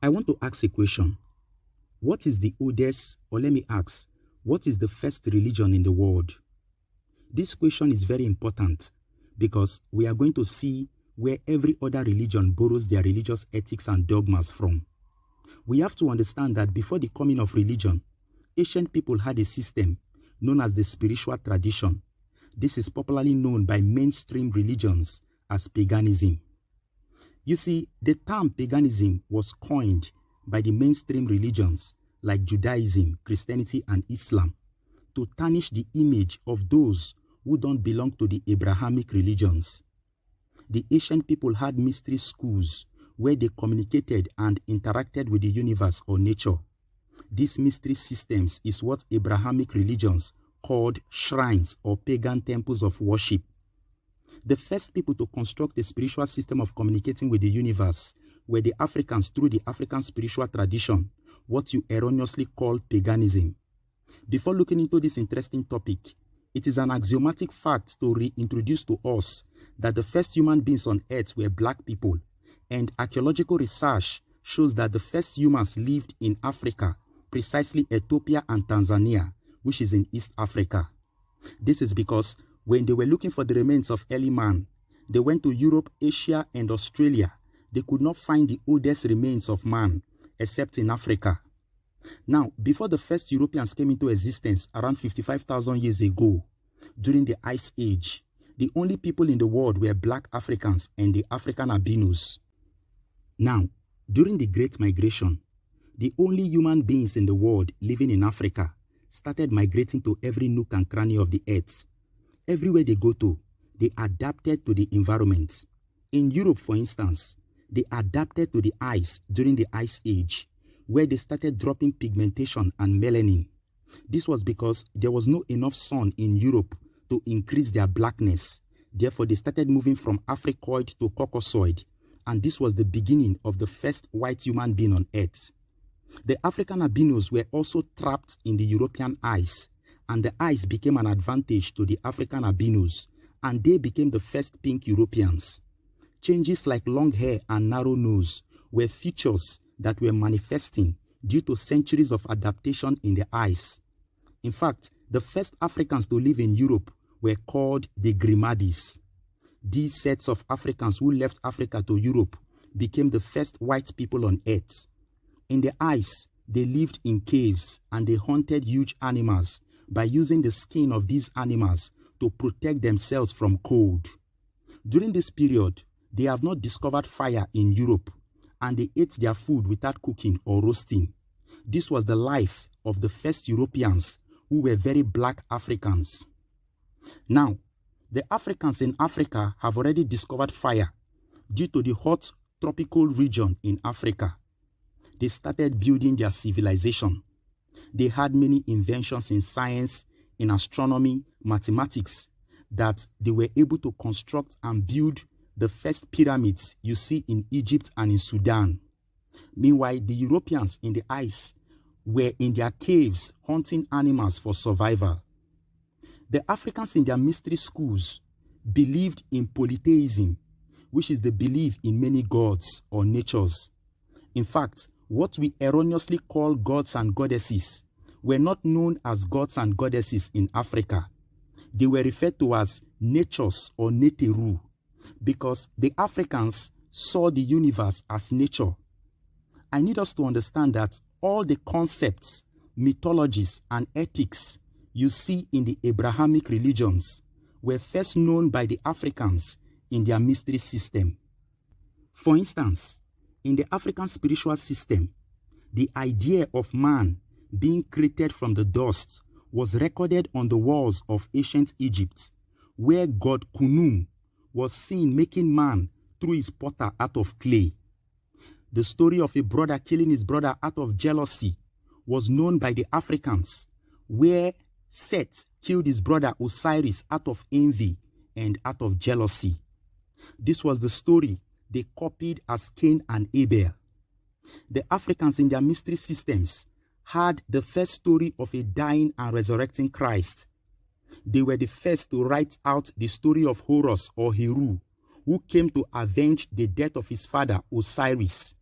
I want to ask a question. What is the oldest, or let me ask, what is the first religion in the world? This question is very important because we are going to see where every other religion borrows their religious ethics and dogmas from. We have to understand that before the coming of religion, ancient people had a system known as the spiritual tradition. This is popularly known by mainstream religions as paganism. You see, the term paganism was coined by the mainstream religions like Judaism, Christianity, and Islam to tarnish the image of those who don't belong to the Abrahamic religions. The ancient people had mystery schools where they communicated and interacted with the universe or nature. These mystery systems is what Abrahamic religions called shrines or pagan temples of worship. The first people to construct a spiritual system of communicating with the universe were the Africans through the African spiritual tradition, what you erroneously call paganism. Before looking into this interesting topic, it is an axiomatic fact to reintroduce to us that the first human beings on earth were black people, and archaeological research shows that the first humans lived in Africa, precisely Ethiopia and Tanzania, which is in East Africa. This is because when they were looking for the remains of early man, they went to Europe, Asia, and Australia. They could not find the oldest remains of man, except in Africa. Now, before the first Europeans came into existence around 55,000 years ago, during the Ice Age, the only people in the world were black Africans and the African albinos. Now, during the Great Migration, the only human beings in the world living in Africa started migrating to every nook and cranny of the earth. Everywhere they go to, they adapted to the environment. In Europe, for instance, they adapted to the ice during the Ice Age, where they started dropping pigmentation and melanin. This was because there was not enough sun in Europe to increase their blackness. Therefore, they started moving from Africoid to Caucasoid, and this was the beginning of the first white human being on Earth. The African albinos were also trapped in the European ice, and the ice became an advantage to the African albinos, and they became the first pink Europeans. Changes like long hair and narrow nose were features that were manifesting due to centuries of adaptation in the ice. In fact, the first Africans to live in Europe were called the Grimadis. These sets of Africans who left Africa to Europe became the first white people on Earth. In the ice, they lived in caves and they hunted huge animals by using the skin of these animals to protect themselves from cold. During this period, they have not discovered fire in Europe, and they ate their food without cooking or roasting. This was the life of the first Europeans who were very black Africans. Now, the Africans in Africa have already discovered fire due to the hot tropical region in Africa. They started building their civilization. They had many inventions in science, in astronomy, mathematics, that they were able to construct and build the first pyramids you see in Egypt and in Sudan. Meanwhile, the Europeans in the ice were in their caves hunting animals for survival. The Africans in their mystery schools believed in polytheism, which is the belief in many gods or natures. In fact, what we erroneously call gods and goddesses were not known as gods and goddesses in Africa. They were referred to as natures or neteru, because the Africans saw the universe as nature. I need us to understand that all the concepts, mythologies, and ethics you see in the Abrahamic religions were first known by the Africans in their mystery system. For instance, in the African spiritual system, the idea of man being created from the dust was recorded on the walls of ancient Egypt, where god Khnum was seen making man through his potter out of clay. The story of a brother killing his brother out of jealousy was known by the Africans, where Seth killed his brother Osiris out of envy and out of jealousy. This was the story they copied as Cain and Abel. The Africans in their mystery systems had the first story of a dying and resurrecting Christ. They were the first to write out the story of Horus or Heru, who came to avenge the death of his father Osiris.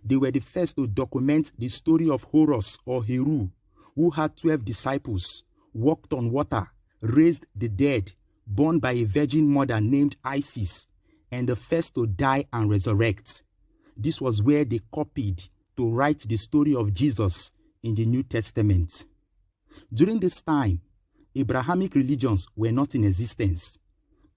They were the first to document the story of Horus or Heru, who had 12 disciples, walked on water, raised the dead, born by a virgin mother named Isis, and the first to die and resurrect. This was where they copied to write the story of Jesus in the New Testament. During this time, Abrahamic religions were not in existence.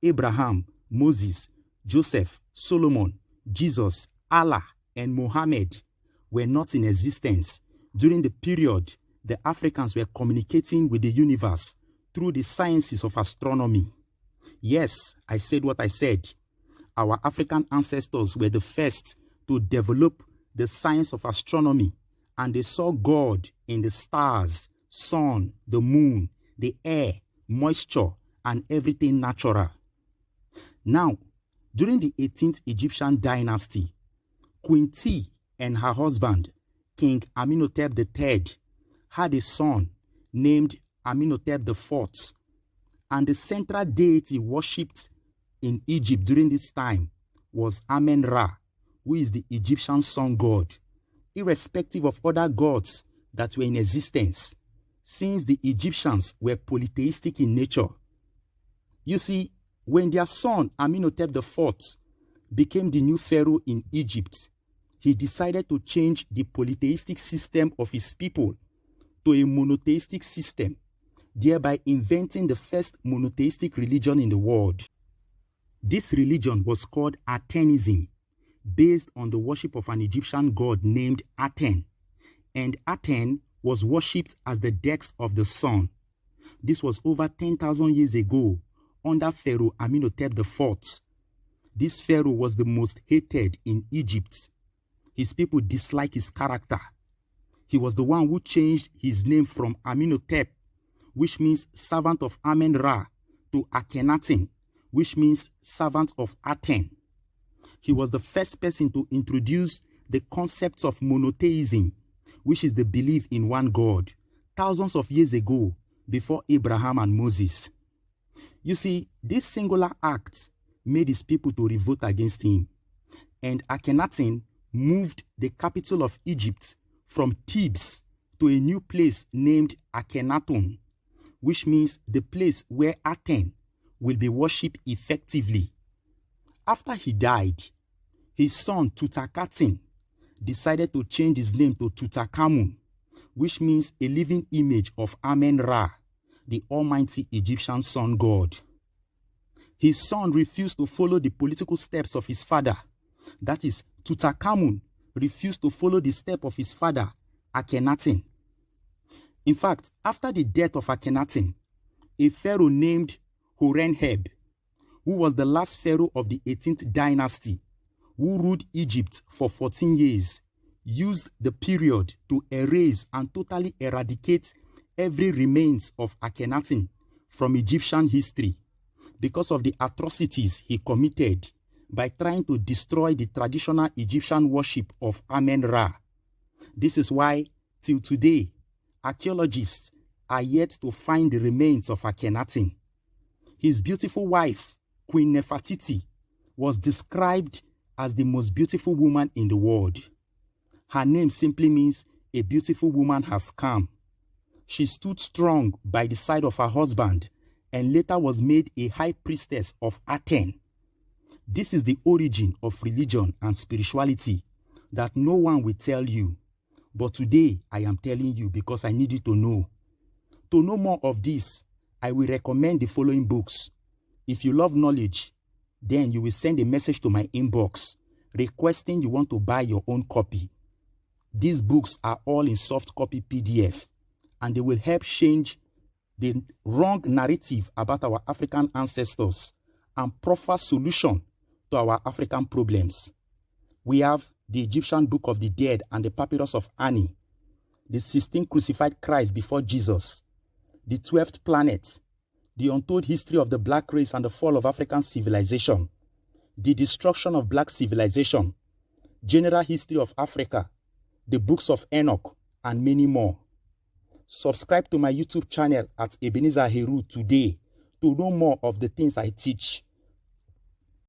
Abraham, Moses, Joseph, Solomon, Jesus, Allah, and Muhammad were not in existence during the period the Africans were communicating with the universe through the sciences of astronomy. Yes, I said what I said. Our African ancestors were the first to develop the science of astronomy, and they saw God in the stars, sun, the moon, the air, moisture, and everything natural. Now, during the 18th Egyptian dynasty, Queen T and her husband, King Amenhotep III, had a son named Amenhotep IV, and the central deity worshipped in Egypt during this time was Amen-Ra, who is the Egyptian sun god, irrespective of other gods that were in existence, since the Egyptians were polytheistic in nature. You see, when their son Amenhotep IV became the new pharaoh in Egypt, he decided to change the polytheistic system of his people to a monotheistic system, thereby inventing the first monotheistic religion in the world. This religion was called Atenism, based on the worship of an Egyptian god named Aten, and Aten was worshipped as the dex of the sun. This was over 10,000 years ago under Pharaoh Amenhotep IV. This pharaoh was the most hated in Egypt. His people disliked his character. He was the one who changed his name from Amenhotep, which means servant of Amen-Ra, to Akhenaten, which means servant of Aten. He was the first person to introduce the concepts of monotheism, which is the belief in one God, thousands of years ago, before Abraham and Moses. You see, this singular act made his people to revolt against him, and Akhenaten moved the capital of Egypt from Thebes to a new place named Akhenaton, which means the place where Aten will be worshipped effectively. After he died, his son Tutankhaten decided to change his name to Tutankhamun, which means a living image of Amen-Ra, the almighty Egyptian sun god. His son refused to follow the political steps of his father. That is, Tutankhamun refused to follow the step of his father, Akhenaten. In fact, after the death of Akhenaten, a pharaoh named Horemheb, who was the last pharaoh of the 18th dynasty, who ruled Egypt for 14 years, used the period to erase and totally eradicate every remains of Akhenaten from Egyptian history because of the atrocities he committed by trying to destroy the traditional Egyptian worship of Amen-Ra. This is why, till today, archaeologists are yet to find the remains of Akhenaten. His beautiful wife, Queen Nefertiti, was described as the most beautiful woman in the world. Her name simply means a beautiful woman has come. She stood strong by the side of her husband and later was made a high priestess of Aten. This is the origin of religion and spirituality that no one will tell you. But today, I am telling you because I need you to know. To know more of this, I will recommend the following books. If you love knowledge, then you will send a message to my inbox requesting you want to buy your own copy. These books are all in soft copy PDF, and they will help change the wrong narrative about our African ancestors and proffer solution to our African problems. We have the Egyptian Book of the Dead and the Papyrus of Ani, the 16 crucified Christ before Jesus, the 12th planet, the untold history of the black race and the fall of African civilization, the destruction of black civilization, general history of Africa, the books of Enoch, and many more. Subscribe to my YouTube channel at Ebenezer Heru today to know more of the things I teach.